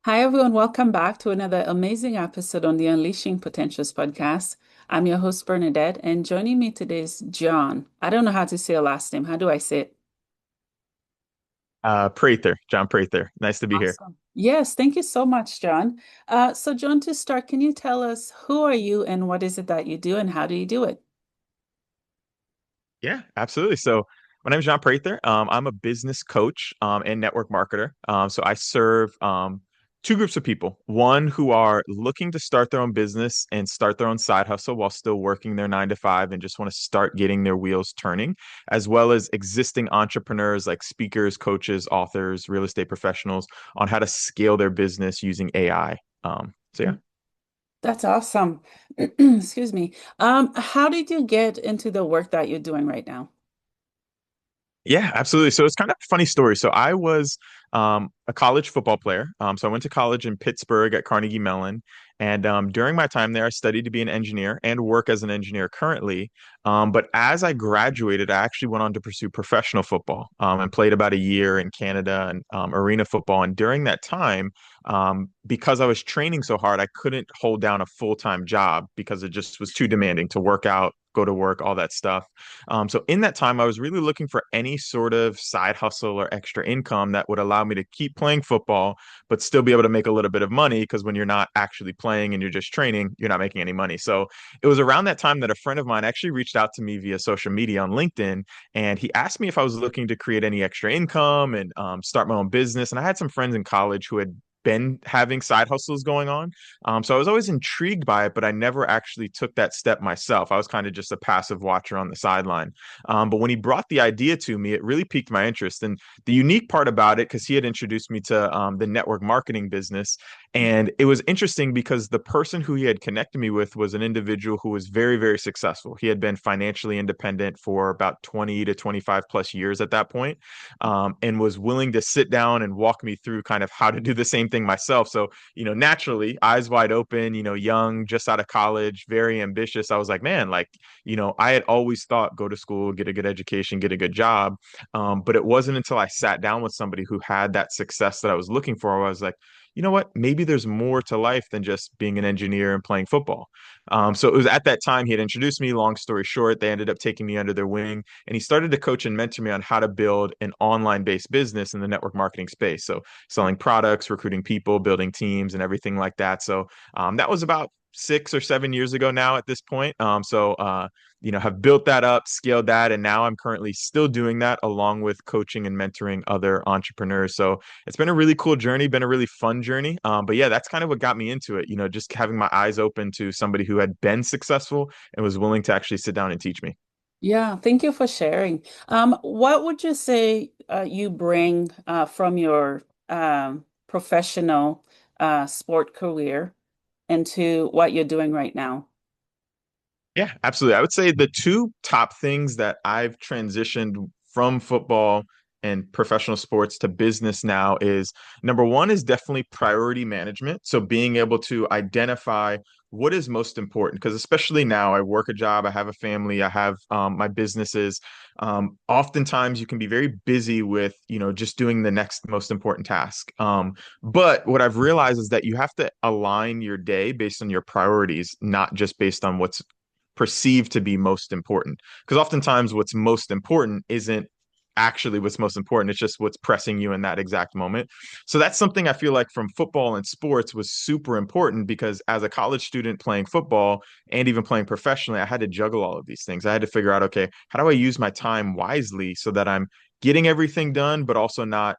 Hi, everyone. Welcome back to another amazing episode on the Unleashing Potentials podcast. I'm your host, Bernadette, and joining me today is John. I don't know how to say your last name. How do I say it? Prather, John Prather. Nice to be here. Awesome. Yes, thank you so much, John. So, John, to start, can you tell us who are you and what is it that you do and how do you do it? Yeah, absolutely. So my name is John Prather. I'm a business coach and network marketer. So I serve two groups of people. One who are looking to start their own business and start their own side hustle while still working their 9 to 5 and just want to start getting their wheels turning, as well as existing entrepreneurs like speakers, coaches, authors, real estate professionals on how to scale their business using AI. So yeah. That's awesome. Excuse me. How did you get into the work that you're doing right now? Yeah, absolutely. So it's kind of a funny story. So I was a college football player. So I went to college in Pittsburgh at Carnegie Mellon. And during my time there, I studied to be an engineer and work as an engineer currently. But as I graduated, I actually went on to pursue professional football and played about a year in Canada and arena football. And during that time, because I was training so hard, I couldn't hold down a full-time job because it just was too demanding to work out, go to work, all that stuff. So in that time, I was really looking for any sort of side hustle or extra income that would allow me to keep playing football, but still be able to make a little bit of money because when you're not actually playing and you're just training, you're not making any money. So it was around that time that a friend of mine actually reached out to me via social media on LinkedIn, and he asked me if I was looking to create any extra income and start my own business. And I had some friends in college who had been having side hustles going on. So I was always intrigued by it, but I never actually took that step myself. I was kind of just a passive watcher on the sideline. But when he brought the idea to me, it really piqued my interest. And the unique part about it, because he had introduced me to the network marketing business, and it was interesting because the person who he had connected me with was an individual who was very, very successful. He had been financially independent for about 20 to 25 plus years at that point, and was willing to sit down and walk me through kind of how to do the same thing myself. So, naturally, eyes wide open, young, just out of college, very ambitious. I was like, man, like, I had always thought go to school, get a good education, get a good job. But it wasn't until I sat down with somebody who had that success that I was looking for, where I was like, you know what? Maybe there's more to life than just being an engineer and playing football. So it was at that time he had introduced me. Long story short, they ended up taking me under their wing, and he started to coach and mentor me on how to build an online-based business in the network marketing space. So selling products, recruiting people, building teams, and everything like that. So that was about 6 or 7 years ago now at this point. Have built that up, scaled that, and now I'm currently still doing that along with coaching and mentoring other entrepreneurs. So it's been a really cool journey, been a really fun journey. But yeah, that's kind of what got me into it, just having my eyes open to somebody who had been successful and was willing to actually sit down and teach me. Yeah, thank you for sharing. What would you say you bring from your professional sport career into what you're doing right now? Yeah, absolutely. I would say the two top things that I've transitioned from football and professional sports to business now is number one is definitely priority management. So being able to identify what is most important, because especially now I work a job, I have a family, I have my businesses. Oftentimes you can be very busy with, just doing the next most important task. But what I've realized is that you have to align your day based on your priorities, not just based on what's perceived to be most important. Because oftentimes what's most important isn't actually what's most important. It's just what's pressing you in that exact moment. So that's something I feel like from football and sports was super important because as a college student playing football and even playing professionally, I had to juggle all of these things. I had to figure out, okay, how do I use my time wisely so that I'm getting everything done, but also not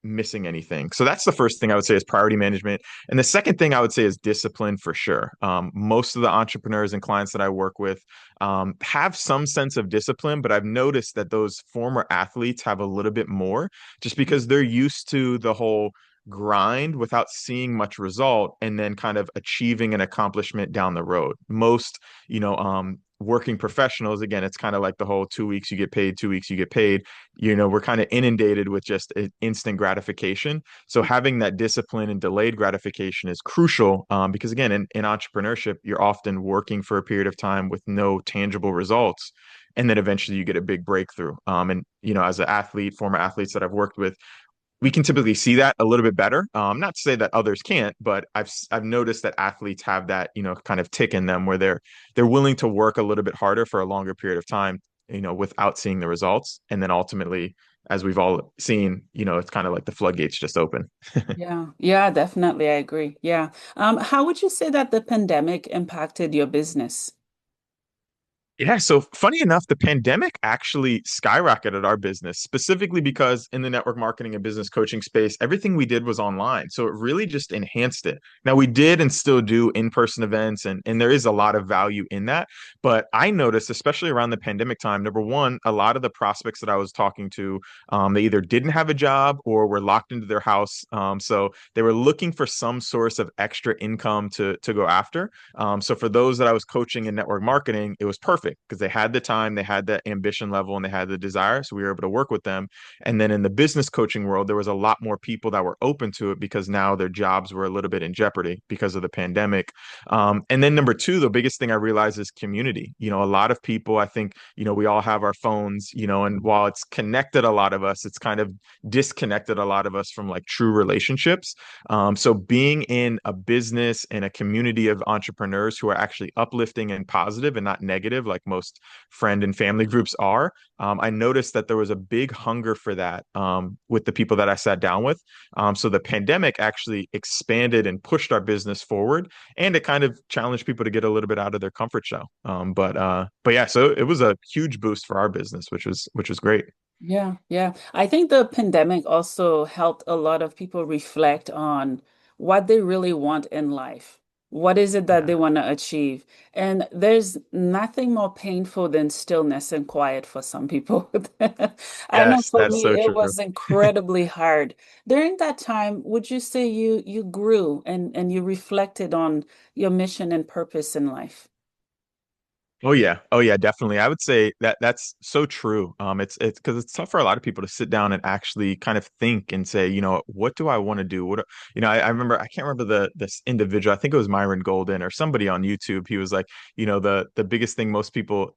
missing anything. So that's the first thing I would say is priority management. And the second thing I would say is discipline for sure. Most of the entrepreneurs and clients that I work with have some sense of discipline, but I've noticed that those former athletes have a little bit more just because they're used to the whole grind without seeing much result and then kind of achieving an accomplishment down the road. Most, working professionals, again, it's kind of like the whole 2 weeks you get paid, 2 weeks you get paid. We're kind of inundated with just instant gratification. So having that discipline and delayed gratification is crucial because again, in entrepreneurship, you're often working for a period of time with no tangible results. And then eventually you get a big breakthrough. And as an athlete, former athletes that I've worked with, we can typically see that a little bit better. Not to say that others can't, but I've noticed that athletes have that, kind of tick in them where they're willing to work a little bit harder for a longer period of time, without seeing the results. And then ultimately, as we've all seen, it's kind of like the floodgates just open. Yeah, yeah, definitely. I agree. Yeah. How would you say that the pandemic impacted your business? Yeah, so funny enough, the pandemic actually skyrocketed our business, specifically because in the network marketing and business coaching space, everything we did was online. So it really just enhanced it. Now, we did and still do in-person events, and there is a lot of value in that. But I noticed, especially around the pandemic time, number one, a lot of the prospects that I was talking to, they either didn't have a job or were locked into their house. So they were looking for some source of extra income to go after. So for those that I was coaching in network marketing, it was perfect because they had the time, they had the ambition level, and they had the desire. So we were able to work with them. And then in the business coaching world, there was a lot more people that were open to it because now their jobs were a little bit in jeopardy because of the pandemic. And then number two, the biggest thing I realized is community. A lot of people, I think, we all have our phones, and while it's connected a lot of us, it's kind of disconnected a lot of us from like true relationships. So being in a business and a community of entrepreneurs who are actually uplifting and positive and not negative, like most friend and family groups are, I noticed that there was a big hunger for that with the people that I sat down with. So the pandemic actually expanded and pushed our business forward, and it kind of challenged people to get a little bit out of their comfort zone. But yeah, so it was a huge boost for our business, which was great. Yeah, yeah. I think the pandemic also helped a lot of people reflect on what they really want in life. What is it that Yeah. they want to achieve? And there's nothing more painful than stillness and quiet for some people. I know Yes, for that's me, so it true. was incredibly hard. During that time, would you say you grew and you reflected on your mission and purpose in life? Oh yeah. Oh yeah, definitely. I would say that that's so true. It's because it's tough for a lot of people to sit down and actually kind of think and say, what do I want to do? I remember I can't remember this individual. I think it was Myron Golden or somebody on YouTube. He was like, the biggest thing most people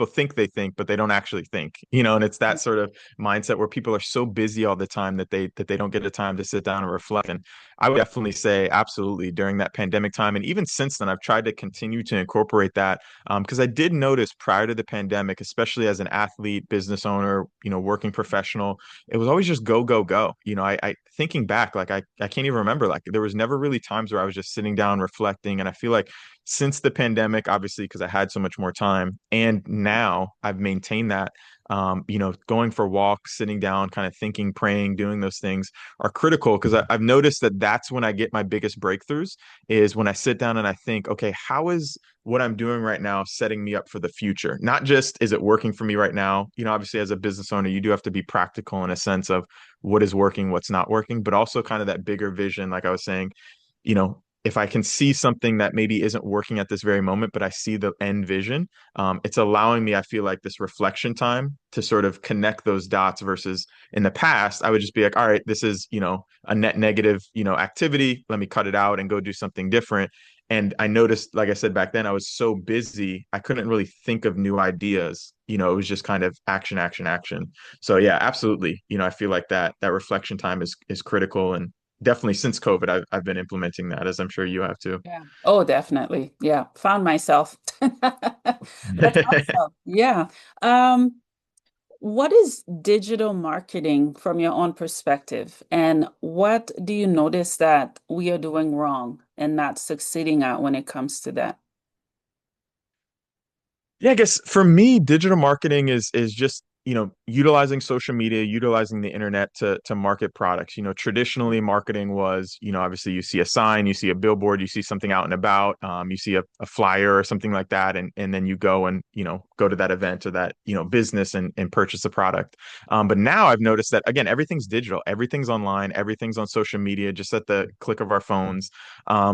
think they think, but they don't actually think, and it's that sort of mindset where people are so busy all the time that they don't get the time to sit down and reflect. And I would definitely say absolutely during that pandemic time. And even since then, I've tried to continue to incorporate that because I did notice prior to the pandemic, especially as an athlete, business owner, working professional, it was always just go, go, go. I thinking back, like I can't even remember, like there was never really times where I was just sitting down reflecting. And I feel like since the pandemic, obviously, because I had so much more time, and now I've maintained that. Going for walks, sitting down, kind of thinking, praying, doing those things are critical because I've noticed that that's when I get my biggest breakthroughs is when I sit down and I think, okay, how is what I'm doing right now setting me up for the future? Not just is it working for me right now? Obviously, as a business owner, you do have to be practical in a sense of what is working, what's not working, but also kind of that bigger vision, like I was saying, if I can see something that maybe isn't working at this very moment, but I see the end vision, it's allowing me, I feel like, this reflection time to sort of connect those dots versus in the past, I would just be like, all right, this is, a net negative, activity. Let me cut it out and go do something different. And I noticed, like I said back then, I was so busy, I couldn't really think of new ideas. It was just kind of action, action, action. So yeah, absolutely. I feel like that reflection time is critical. And definitely since COVID, I've been implementing that, as I'm sure you have too. Yeah. Oh, definitely. Yeah. Found myself. That's awesome. Yeah. Um, what is digital marketing from your own perspective? And what do you notice that we are doing wrong and not succeeding at when it comes to that? Yeah, I guess for me, digital marketing is just, utilizing social media, utilizing the internet to market products. Traditionally marketing was, obviously you see a sign, you see a billboard, you see something out and about, you see a flyer or something like that, and then you go and, go to that event or that, business and purchase a product. But now I've noticed that again, everything's digital, everything's online, everything's on social media, just at the click of our phones.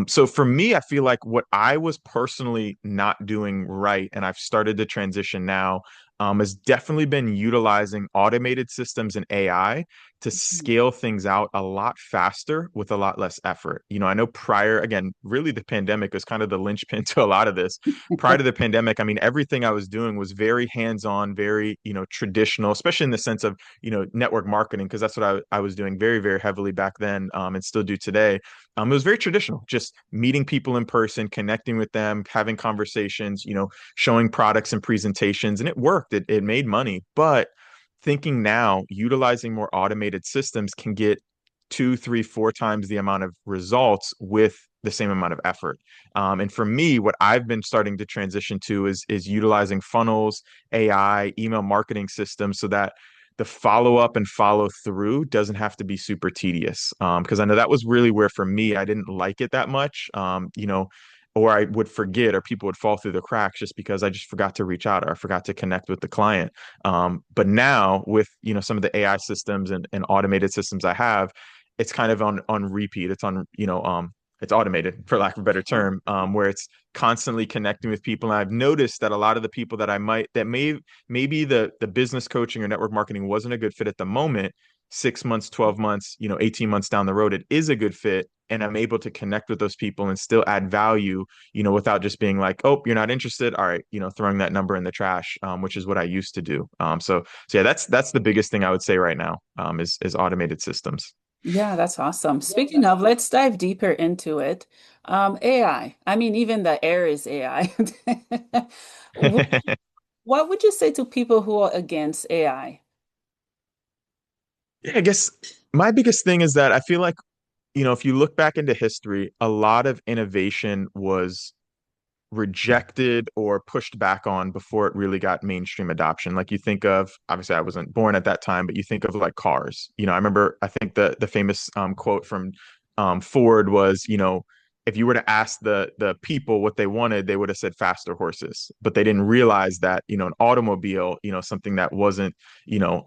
So for me, I feel like what I was personally not doing right, and I've started to transition now, has definitely been utilizing automated systems and AI to scale things out a lot faster with a lot less effort. I know prior, again, really the pandemic was kind of the linchpin to a lot of this. Prior to the pandemic, I mean, everything I was doing was very hands-on, very, traditional, especially in the sense of, network marketing, because that's what I was doing very, very heavily back then, and still do today. It was very traditional, just meeting people in person, connecting with them, having conversations, showing products and presentations, and it worked. It made money. But thinking now, utilizing more automated systems can get two, three, four times the amount of results with the same amount of effort. And for me, what I've been starting to transition to is utilizing funnels, AI, email marketing systems so that the follow up and follow through doesn't have to be super tedious. Because I know that was really where for me, I didn't like it that much. Or I would forget, or people would fall through the cracks just because I just forgot to reach out or I forgot to connect with the client. But now with some of the AI systems and automated systems I have, it's kind of on repeat. It's on it's automated for lack of a better term, where it's constantly connecting with people. And I've noticed that a lot of the people that maybe the business coaching or network marketing wasn't a good fit at the moment. 6 months, 12 months, 18 months down the road, it is a good fit. And I'm able to connect with those people and still add value, without just being like, oh, you're not interested. All right, throwing that number in the trash, which is what I used to do. So yeah, that's the biggest thing I would say right now, is automated systems. Yeah, that's awesome. Speaking of, let's dive deeper into it. AI. I mean, even the air is AI. Wh- What would you say to people who are against AI? Yeah, I guess my biggest thing is that I feel like, if you look back into history, a lot of innovation was rejected or pushed back on before it really got mainstream adoption. Like you think of, obviously I wasn't born at that time, but you think of like cars. I remember I think the famous quote from Ford was, if you were to ask the people what they wanted, they would have said faster horses. But they didn't realize that, an automobile, something that wasn't,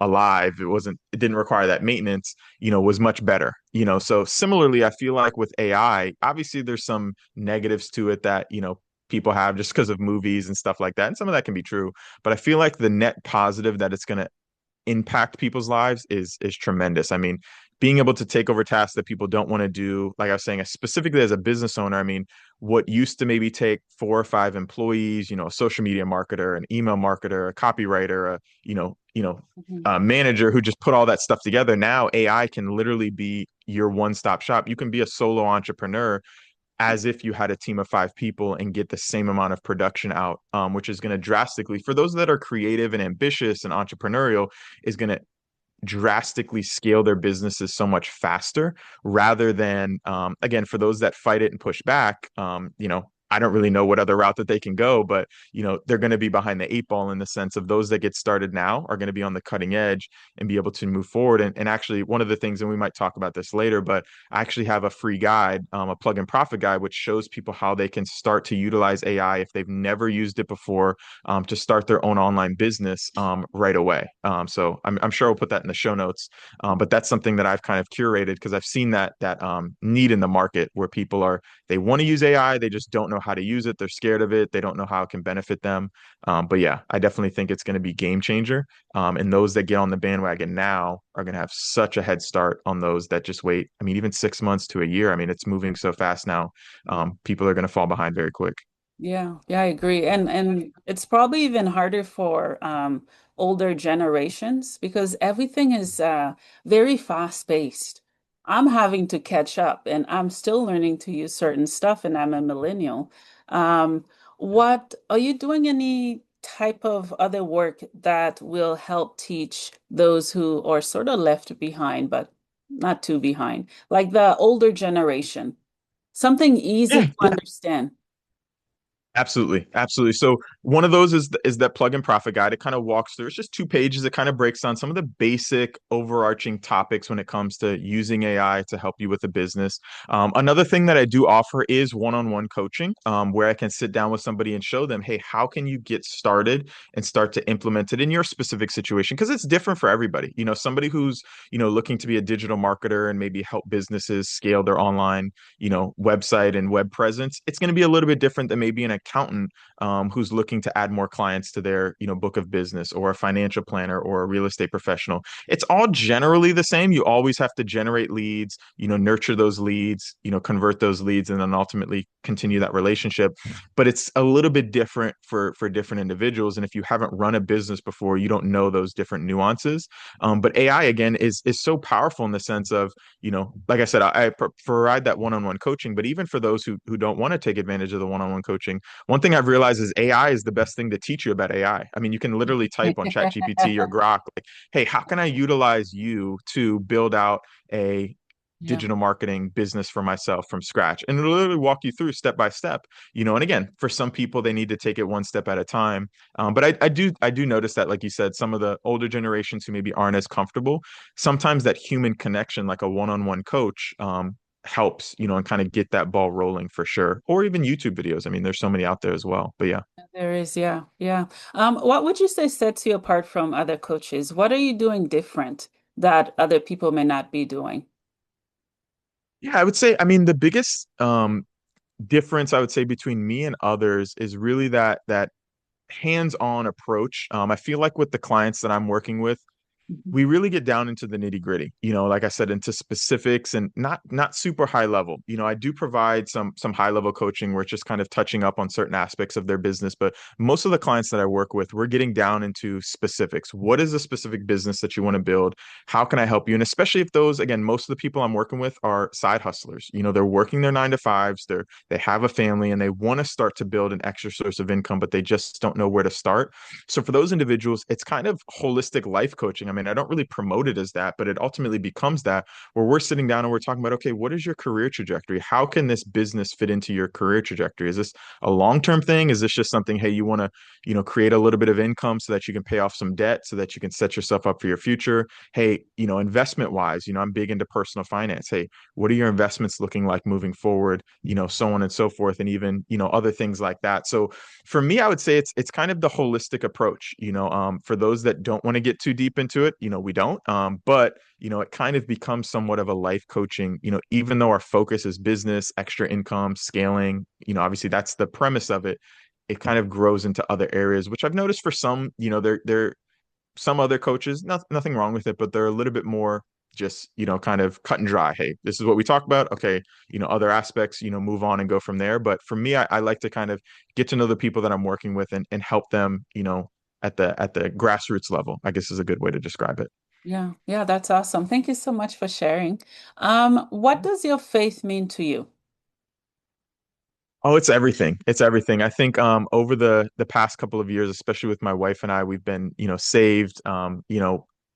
alive, it didn't require that maintenance, was much better. So similarly, I feel like with AI, obviously there's some negatives to it that, people have just because of movies and stuff like that. And some of that can be true. But I feel like the net positive that it's going to impact people's lives is tremendous. I mean, being able to take over tasks that people don't want to do, like I was saying, specifically as a business owner, I mean, what used to maybe take 4 or 5 employees, a social media marketer, an email marketer, a copywriter, a manager who just put all that stuff together. Now AI can literally be your one-stop shop. You can be a solo entrepreneur as if you had a team of 5 people and get the same amount of production out, which is going to drastically, for those that are creative and ambitious and entrepreneurial, is going to drastically scale their businesses so much faster rather than again, for those that fight it and push back, I don't really know what other route that they can go, but they're going to be behind the 8 ball in the sense of those that get started now are going to be on the cutting edge and be able to move forward. And actually, one of the things, and we might talk about this later, but I actually have a free guide, a plug and profit guide, which shows people how they can start to utilize AI if they've never used it before, to start their own online business right away. So I'm sure I'll put that in the show notes. But that's something that I've kind of curated because I've seen that need in the market where they want to use AI, they just don't know how to use it. They're scared of it. They don't know how it can benefit them. But yeah, I definitely think it's going to be game changer. And those that get on the bandwagon now are going to have such a head start on those that just wait. I mean, even 6 months to a year. I mean, it's moving so fast now. People are going to fall behind very quick. Yeah, yeah, I agree. And it's probably even harder for older generations because everything is very fast paced. I'm having to catch up and I'm still learning to use certain stuff and I'm a millennial. What are you doing any type of other work that will help teach those who are sort of left behind, but not too behind, like the older generation, something easy Yeah, to yeah. understand? Absolutely, absolutely. So one of those is that plug and profit guide. It kind of walks through. It's just 2 pages. It kind of breaks down some of the basic overarching topics when it comes to using AI to help you with a business. Another thing that I do offer is one-on-one coaching, where I can sit down with somebody and show them, hey, how can you get started and start to implement it in your specific situation? Because it's different for everybody. Somebody who's looking to be a digital marketer and maybe help businesses scale their online website and web presence, it's going to be a little bit different than maybe an accountant who's looking to add more clients to their, book of business, or a financial planner or a real estate professional. It's all generally the same. You always have to generate leads, nurture those leads, convert those leads, and then ultimately continue that relationship. But it's a little bit different for different individuals. And if you haven't run a business before, you don't know those different nuances. But AI again is so powerful in the sense of, like I said, I provide that one-on-one coaching. But even for those who don't want to take advantage of the one-on-one coaching, one thing I've realized is AI is the best thing to teach you about AI. I mean, you can literally type on ChatGPT or Grok, like, hey, how can I utilize you to build out a Yeah, digital marketing business for myself from scratch? And it'll literally walk you through step by step. And again, for some people, they need to take it one step at a time. But I do notice that, like you said, some of the older generations who maybe aren't as comfortable, sometimes that human connection, like a one-on-one coach, helps, and kind of get that ball rolling for sure. Or even YouTube videos. I mean, there's so many out there as well. But yeah. there is. Yeah, yeah. What would you say sets you apart from other coaches? What are you doing different that other people may not be doing? Yeah, I would say, I mean, the biggest difference I would say between me and others is really that hands-on approach. I feel like with the clients that I'm working with, Mhm. we really get down into the nitty-gritty, like I said, into specifics, and not super high level. I do provide some high level coaching where it's just kind of touching up on certain aspects of their business, but most of the clients that I work with, we're getting down into specifics. What is the specific business that you want to build? How can I help you? And especially if those, again, most of the people I'm working with are side hustlers. They're working their 9 to 5s, they have a family, and they want to start to build an extra source of income, but they just don't know where to start. So for those individuals, it's kind of holistic life coaching. I mean, I don't really promote it as that, but it ultimately becomes that, where we're sitting down and we're talking about, okay, what is your career trajectory? How can this business fit into your career trajectory? Is this a long-term thing? Is this just something, hey, you want to, create a little bit of income so that you can pay off some debt, so that you can set yourself up for your future? Hey, investment wise, I'm big into personal finance. Hey, what are your investments looking like moving forward? So on and so forth, and even, other things like that. So for me, I would say it's kind of the holistic approach. For those that don't want to get too deep into it, we don't. But it kind of becomes somewhat of a life coaching. Even though our focus is business, extra income, scaling. Obviously that's the premise of it. It kind of grows into other areas, which I've noticed for some. They're some other coaches, nothing wrong with it, but they're a little bit more just, kind of cut and dry. Hey, this is what we talk about. Okay, other aspects, move on and go from there. But for me, I like to kind of get to know the people that I'm working with, and help them, at the grassroots level, I guess is a good way to describe it. Yeah, yeah, that's awesome. Thank you so much for sharing. What does your faith mean to you? Oh, it's everything. It's everything. I think over the past couple of years, especially with my wife and I, we've been, saved.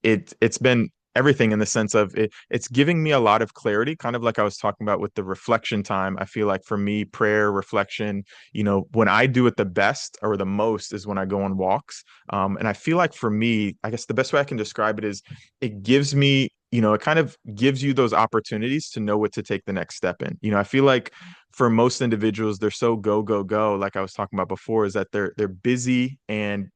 It's been everything in the sense of it's giving me a lot of clarity, kind of like I was talking about with the reflection time. I feel like for me, prayer, reflection, when I do it the best or the most is when I go on walks. And I feel like for me, I guess the best way I can describe it is it gives me, it kind of gives you those opportunities to know what to take the next step in. I feel like for most individuals, they're so go, go, go, like I was talking about before, is that they're busy, and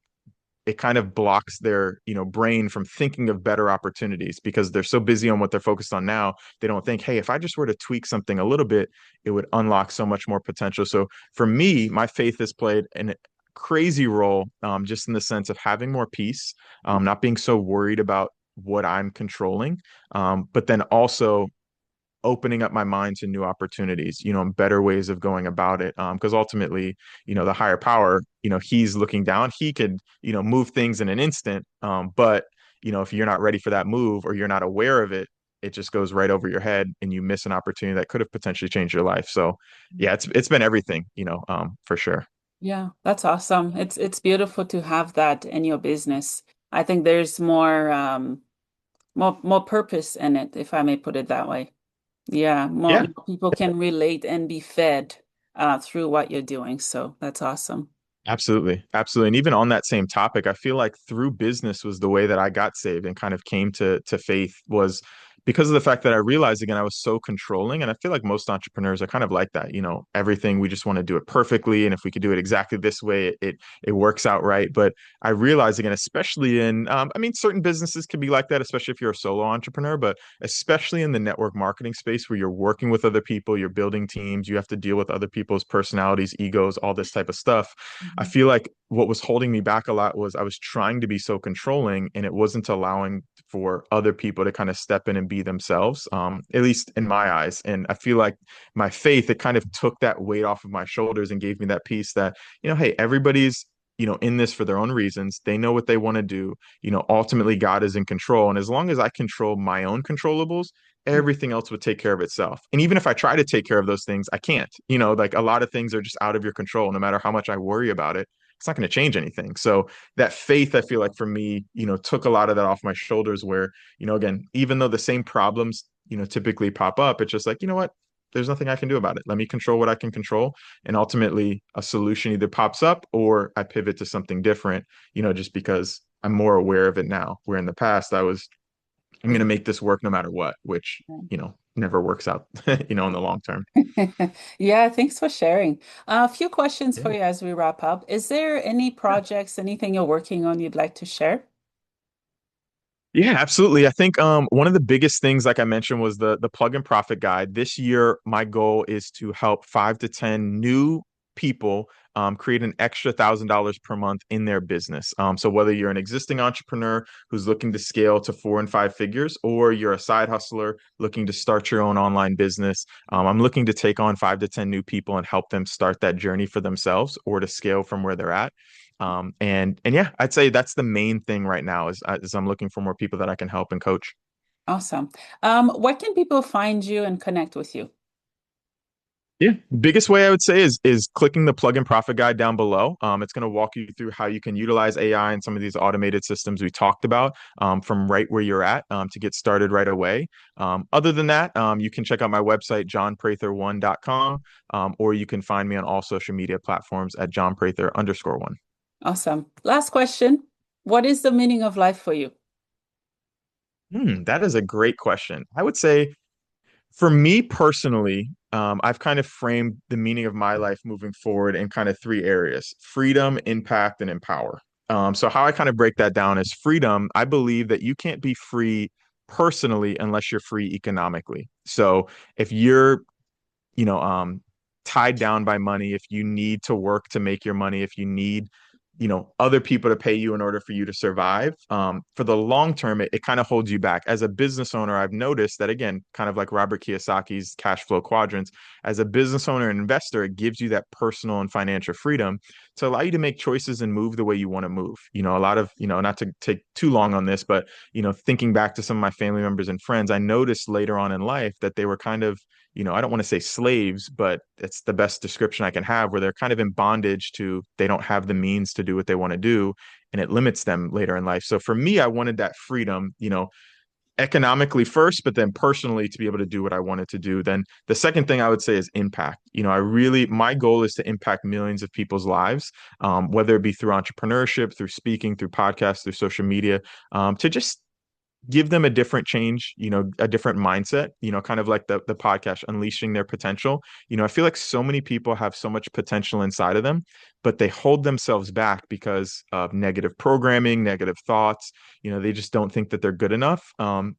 it kind of blocks their, brain from thinking of better opportunities because they're so busy on what they're focused on now. They don't think, hey, if I just were to tweak something a little bit, it would unlock so much more potential. So for me, my faith has played an crazy role, just in the sense of having more peace, not being so worried about what I'm controlling, but then also opening up my mind to new opportunities, and better ways of going about it. Because ultimately, the higher power, he's looking down. He could, move things in an instant. But if you're not ready for that move, or you're not aware of it, it just goes right over your head, and you miss an opportunity that could have potentially changed your life. So yeah, it's been everything, for sure. Yeah, that's awesome. It's beautiful to have that in your business. I think there's more purpose in it, if I may put it that way. Yeah, Yeah. more people can relate and be fed through what you're doing. So that's awesome. Absolutely. Absolutely. And even on that same topic, I feel like through business was the way that I got saved and kind of came to faith was, because of the fact that I realized again I was so controlling, and I feel like most entrepreneurs are kind of like that. Everything we just want to do it perfectly, and if we could do it exactly this way, it works out right. But I realized again, especially in I mean, certain businesses can be like that, especially if you're a solo entrepreneur, but especially in the network marketing space where you're working with other people, you're building teams, you have to deal with other people's personalities, egos, all this type of stuff. I Mhm. feel like what was holding me back a lot was I was trying to be so controlling, and it wasn't allowing for other people to kind of step in and be themselves, at least in my eyes. And I feel like my faith, it kind of took that weight off of my shoulders and gave me that peace that, hey, everybody's, in this for their own reasons. They know what they want to do. Ultimately, God is in control. And as long as I control my own controllables, everything else would take care of itself. And even if I try to take care of those things, I can't. Like a lot of things are just out of your control. No matter how much I worry about it, it's not going to change anything. So that faith, I feel like for me, took a lot of that off my shoulders where, again, even though the same problems, typically pop up, it's just like, you know what? There's nothing I can do about it. Let me control what I can control. And ultimately, a solution either pops up or I pivot to something different, just because I'm more aware of it now. Where in the past, I'm going to make this work no matter what, which, never works out, in the long term. Yeah, thanks for sharing. A few questions for Yeah. you as we wrap up. Is there any projects, anything you're working on you'd like to share? Yeah, absolutely. I think one of the biggest things, like I mentioned, was the plug and profit guide. This year, my goal is to help 5 to 10 new people create an extra $1,000 per month in their business. So whether you're an existing entrepreneur who's looking to scale to 4 and 5 figures, or you're a side hustler looking to start your own online business, I'm looking to take on 5 to 10 new people and help them start that journey for themselves or to scale from where they're at. And yeah, I'd say that's the main thing right now is I'm looking for more people that I can help and coach. Awesome. Where can people find you and connect with you? Yeah, biggest way I would say is clicking the plug and profit guide down below. It's going to walk you through how you can utilize AI and some of these automated systems we talked about from right where you're at to get started right away. Other than that, you can check out my website, johnprather1.com, or you can find me on all social media platforms at johnprather_1. Awesome. Last question. What is the meaning of life for you? That is a great question. I would say for me personally, I've kind of framed the meaning of my life moving forward in kind of 3 areas: freedom, impact, and empower. So, how I kind of break that down is freedom. I believe that you can't be free personally unless you're free economically. So, if you're you know, tied down by money, if you need to work to make your money, if you need, other people to pay you in order for you to survive, for the long term, it kind of holds you back. As a business owner, I've noticed that again, kind of like Robert Kiyosaki's cash flow quadrants, as a business owner and investor, it gives you that personal and financial freedom to allow you to make choices and move the way you want to move. A lot of, not to take too long on this, but, thinking back to some of my family members and friends, I noticed later on in life that they were kind of, I don't want to say slaves, but it's the best description I can have, where they're kind of in bondage to, they don't have the means to do what they want to do, and it limits them later in life. So for me, I wanted that freedom, economically first, but then personally to be able to do what I wanted to do. Then the second thing I would say is impact. My goal is to impact millions of people's lives, whether it be through entrepreneurship, through speaking, through podcasts, through social media, to just give them a different change, a different mindset, kind of like the podcast, unleashing their potential. I feel like so many people have so much potential inside of them, but they hold themselves back because of negative programming, negative thoughts. They just don't think that they're good enough. And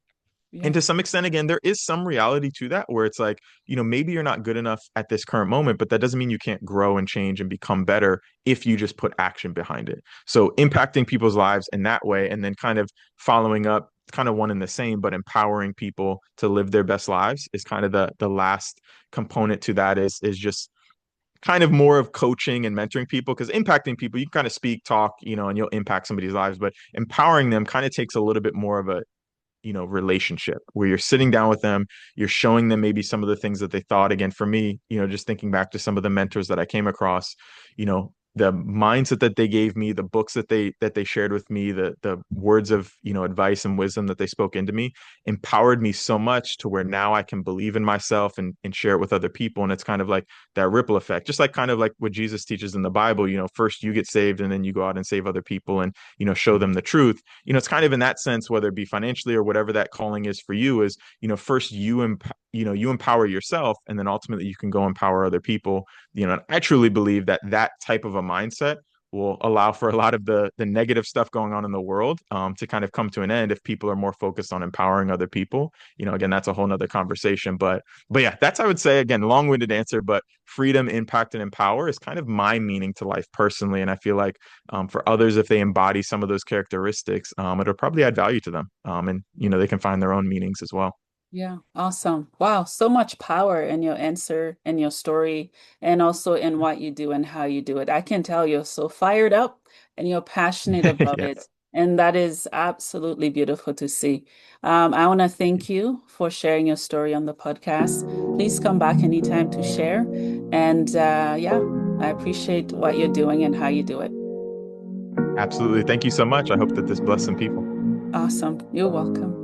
Yeah. to some extent, again, there is some reality to that where it's like, maybe you're not good enough at this current moment, but that doesn't mean you can't grow and change and become better if you just put action behind it. So impacting people's lives in that way, and then kind of following up, kind of one and the same, but empowering people to live their best lives is kind of the last component to that is just kind of more of coaching and mentoring people, because impacting people, you can kind of speak, talk, and you'll impact somebody's lives, but empowering them kind of takes a little bit more of a relationship where you're sitting down with them, you're showing them maybe some of the things that they thought. Again, for me, just thinking back to some of the mentors that I came across, the mindset that they gave me, the books that they shared with me, the words of, advice and wisdom that they spoke into me empowered me so much to where now I can believe in myself and share it with other people. And it's kind of like that ripple effect, just like kind of like what Jesus teaches in the Bible, first you get saved and then you go out and save other people and, show them the truth. It's kind of in that sense, whether it be financially or whatever that calling is for you is, first you empower yourself and then ultimately you can go empower other people. And I truly believe that that type of a mindset will allow for a lot of the negative stuff going on in the world, to kind of come to an end if people are more focused on empowering other people. Again, that's a whole nother conversation. But yeah, that's, I would say, again, long-winded answer, but freedom, impact, and empower is kind of my meaning to life personally. And I feel like, for others, if they embody some of those characteristics, it'll probably add value to them. And they can find their own meanings as well. Yeah, awesome. Wow, so much power in your answer and your story, and also in what you do and how you do it. I can tell you're so fired up and you're passionate about it. Yes. And that is absolutely beautiful to see. I want to thank you for sharing your story on the podcast. Please come back anytime to share. And yeah, I appreciate what you're doing and how you do it. Absolutely. Thank you so much. I hope that this blessed some people. Awesome. You're welcome.